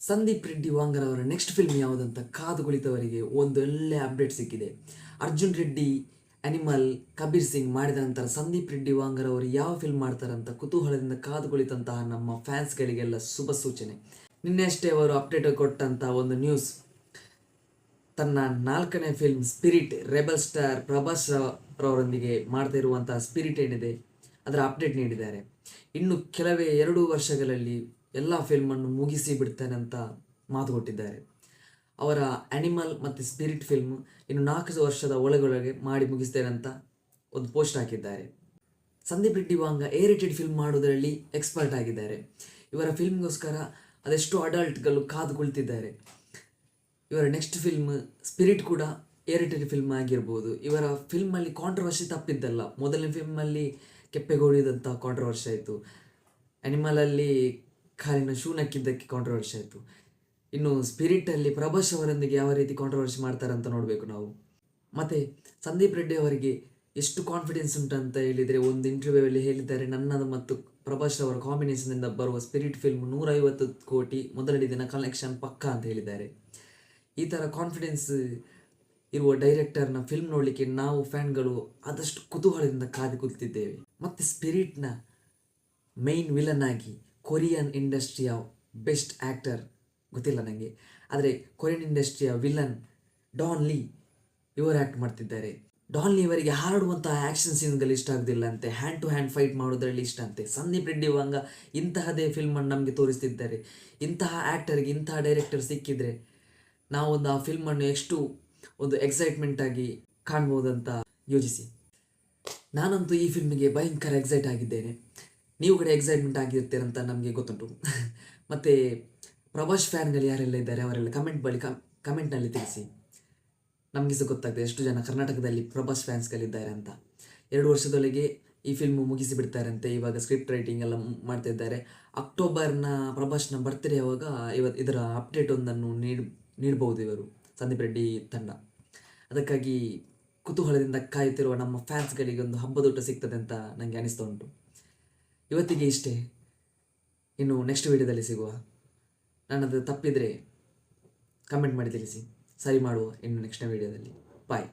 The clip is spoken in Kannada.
ಸಂದೀಪ್ ರೆಡ್ಡಿ ವಾಂಗರ್ ಅವರ ನೆಕ್ಸ್ಟ್ ಫಿಲ್ಮ್ ಯಾವುದಂತ ಕಾದು ಕುಳಿತವರಿಗೆ ಒಂದು ಒಳ್ಳೆ ಅಪ್ಡೇಟ್ ಸಿಕ್ಕಿದೆ. ಅರ್ಜುನ್ ರೆಡ್ಡಿ, ಅನಿಮಲ್, ಕಬೀರ್ ಸಿಂಗ್ ಮಾಡಿದ ನಂತರ ಸಂದೀಪ್ ರೆಡ್ಡಿ ವಾಂಗರ್ ಅವರು ಯಾವ ಫಿಲ್ಮ್ ಮಾಡ್ತಾರಂತ ಕುತೂಹಲದಿಂದ ಕಾದು ಕುಳಿತಂತಹ ನಮ್ಮ ಫ್ಯಾನ್ಸ್ಗಳಿಗೆಲ್ಲ ಶುಭ ಸೂಚನೆ. ನಿನ್ನೆಷ್ಟೇ ಅವರು ಅಪ್ಡೇಟ್ ಕೊಟ್ಟಂಥ ಒಂದು ನ್ಯೂಸ್, ತನ್ನ 4ನೇ film spirit rebel star Prabhas ರವರೊಂದಿಗೆ ಮಾಡ್ತಾ ಇರುವಂತಹ ಸ್ಪಿರಿಟ್ ಏನಿದೆ ಅದರ ಅಪ್ಡೇಟ್ ನೀಡಿದ್ದಾರೆ. ಇನ್ನು ಕೆಲವೇ 2 ವರ್ಷಗಳಲ್ಲಿ ಎಲ್ಲ ಫಿಲ್ಮನ್ನು ಮುಗಿಸಿ ಬಿಡ್ತಾನೆ ಅಂತ ಮಾತು ಕೊಟ್ಟಿದ್ದಾರೆ. ಅವರ ಅನಿಮಲ್ ಮತ್ತು ಸ್ಪಿರಿಟ್ ಫಿಲ್ಮ್ ಇನ್ನು 4 ವರ್ಷದ ಒಳಗೊಳಗೆ ಮಾಡಿ ಮುಗಿಸ್ತೇನೆ ಅಂತ ಒಂದು ಪೋಸ್ಟ್ ಹಾಕಿದ್ದಾರೆ. Sandeep Reddy ವಾಂಗ A rated film ಮಾಡೋದರಲ್ಲಿ ಎಕ್ಸ್ಪರ್ಟ್ ಆಗಿದ್ದಾರೆ. ಇವರ ಫಿಲ್ಮ್ಗೋಸ್ಕರ ಅದೆಷ್ಟೋ ಅಡಲ್ಟ್ಗಳು ಕಾದು ಕುಳಿತಿದ್ದಾರೆ. ಇವರ ನೆಕ್ಸ್ಟ್ ಫಿಲ್ಮ್ ಸ್ಪಿರಿಟ್ ಕೂಡ ಎ ರೇಟೆಡ್ ಫಿಲ್ಮ್ ಆಗಿರ್ಬೋದು. ಇವರ ಫಿಲ್ಮಲ್ಲಿ ಕಾಂಟ್ರವರ್ಸಿ ತಪ್ಪಿದ್ದಲ್ಲ. ಮೊದಲನೇ ಫಿಲ್ಮಲ್ಲಿ ಕೆಪ್ಪೆಗೋಡಿದಂಥ ಕಾಂಟ್ರವರ್ಸಿ ಆಯಿತು. ಅನಿಮಲಲ್ಲಿ ಕಾಲಿನ ಶೂ ನಕ್ಕಿದ್ದಕ್ಕೆ ಕಾಂಟ್ರವರ್ಸಿ ಆಯಿತು. ಇನ್ನು ಸ್ಪಿರಿಟಲ್ಲಿ ಪ್ರಭಾಸ್ ಅವರೊಂದಿಗೆ ಯಾವ ರೀತಿ ಕಾಂಟ್ರವರ್ಸಿ ಮಾಡ್ತಾರೆ ಅಂತ ನೋಡಬೇಕು ನಾವು. ಮತ್ತು ಸಂದೀಪ್ ರೆಡ್ಡಿ ಅವರಿಗೆ ಎಷ್ಟು ಕಾನ್ಫಿಡೆನ್ಸ್ ಉಂಟಂತ ಹೇಳಿದರೆ, ಒಂದು ಇಂಟರ್ವ್ಯೂವಲ್ಲಿ ಹೇಳಿದ್ದಾರೆ, ನನ್ನದು ಮತ್ತು ಪ್ರಭಾಸ್ ಅವರ ಕಾಂಬಿನೇಷನಿಂದ ಬರುವ ಸ್ಪಿರಿಟ್ ಫಿಲ್ಮ್ 150 ಕೋಟಿ ಮೊದಲನೇ ದಿನ ಕಲೆಕ್ಷನ್ ಪಕ್ಕ ಅಂತ ಹೇಳಿದ್ದಾರೆ. ಈ ಥರ ಕಾನ್ಫಿಡೆನ್ಸ್ ಇರುವ ಡೈರೆಕ್ಟರ್ನ ಫಿಲ್ಮ್ ನೋಡಲಿಕ್ಕೆ ನಾವು ಫ್ಯಾನ್ಗಳು ಆದಷ್ಟು ಕುತೂಹಲದಿಂದ ಕಾದು ಕುಳಿತಿದ್ದೇವೆ. ಮತ್ತು ಸ್ಪಿರಿಟ್ನ ಮೈನ್ ವಿಲನ್ ಆಗಿ ಕೊರಿಯನ್ ಇಂಡಸ್ಟ್ರಿಯ ಬೆಸ್ಟ್ ಆ್ಯಕ್ಟರ್ ಗೊತ್ತಿಲ್ಲ ನನಗೆ, ಆದರೆ ಕೊರಿಯನ್ ಇಂಡಸ್ಟ್ರಿಯ ವಿಲನ್ ಡಾನ್ ಲೀ ಇವರು ಆ್ಯಕ್ಟ್ ಮಾಡ್ತಿದ್ದಾರೆ. ಡಾನ್ ಲೀ ಇವರಿಗೆ ಹಾರಾಡುವಂತಹ ಆ್ಯಕ್ಷನ್ ಸೀನ್ಗಳು ಇಷ್ಟ ಆಗೋದಿಲ್ಲ ಅಂತೆ, ಹ್ಯಾಂಡ್ ಟು ಹ್ಯಾಂಡ್ ಫೈಟ್ ಮಾಡೋದ್ರಲ್ಲಿ ಇಷ್ಟ ಅಂತೆ. ಸಂದೀಪ್ ರೆಡ್ಡಿ ವಾಂಗ ಇಂತಹದೇ ಫಿಲ್ಮನ್ನು ನಮಗೆ ತೋರಿಸ್ತಿದ್ದಾರೆ. ಇಂತಹ ಆ್ಯಕ್ಟರ್ಗೆ ಇಂತಹ ಡೈರೆಕ್ಟರ್ ಸಿಕ್ಕಿದರೆ ನಾವೊಂದು ಆ ಫಿಲ್ಮನ್ನು ಎಷ್ಟು ಒಂದು ಎಕ್ಸೈಟ್ಮೆಂಟಾಗಿ ಕಾಣ್ಬೋದಂತ ಯೋಚಿಸಿ. ನಾನಂತೂ ಈ ಫಿಲ್ಮಿಗೆ ಭಯಂಕರ ಎಕ್ಸೈಟ್ ಆಗಿದ್ದೇನೆ. ನೀವು ಕೂಡ ಎಕ್ಸೈಟ್ಮೆಂಟ್ ಆಗಿರ್ತೀರಂತ ನಮಗೆ ಗೊತ್ತುಂಟು. ಮತ್ತು ಪ್ರಭಾಸ್ ಫ್ಯಾನ್ಗಳು ಯಾರೆಲ್ಲ ಇದ್ದಾರೆ ಅವರೆಲ್ಲ ಕಮೆಂಟ್ನಲ್ಲಿ ತಿಳಿಸಿ. ನಮಗೆ ಸಹ ಗೊತ್ತಾಗ್ತದೆ ಎಷ್ಟು ಜನ ಕರ್ನಾಟಕದಲ್ಲಿ ಪ್ರಭಾಸ್ ಫ್ಯಾನ್ಸ್ಗಳಿದ್ದಾರೆ ಅಂತ. 2 ವರ್ಷದೊಳಗೆ ಈ ಫಿಲ್ಮು ಮುಗಿಸಿ ಬಿಡ್ತಾರಂತೆ. ಇವಾಗ ಸ್ಕ್ರಿಪ್ಟ್ ರೈಟಿಂಗ್ ಎಲ್ಲ ಮಾಡ್ತಾ ಇದ್ದಾರೆ. ಅಕ್ಟೋಬರ್ನ ಪ್ರಭಾಸ್ನ ಬರ್ತ್ಡೇ ಯಾವಾಗ ಇದರ ಅಪ್ಡೇಟ್ ಒಂದನ್ನು ನೀಡಬಹುದು ಇವರು ಸಂದೀಪ್ ರೆಡ್ಡಿ ತಂಡ. ಅದಕ್ಕಾಗಿ ಕುತೂಹಲದಿಂದ ಕಾಯುತ್ತಿರುವ ನಮ್ಮ ಫ್ಯಾನ್ಸ್ಗಳಿಗೆ ಒಂದು ಹಬ್ಬದೂಟ ಸಿಗ್ತದೆ ಅಂತ ನನಗೆ ಅನಿಸ್ತಾ ಉಂಟು. ಇವತ್ತಿಗೆ ಇಷ್ಟೇ. ಇನ್ನು ನೆಕ್ಸ್ಟ್ ವಿಡಿಯೋದಲ್ಲಿ ಸಿಗುವ. ನನ್ನದು ತಪ್ಪಿದರೆ ಕಮೆಂಟ್ ಮಾಡಿ ತಿಳಿಸಿ, ಸರಿ ಮಾಡುವ ಇನ್ನು ನೆಕ್ಸ್ಟ್ ವಿಡಿಯೋದಲ್ಲಿ. ಬಾಯ್.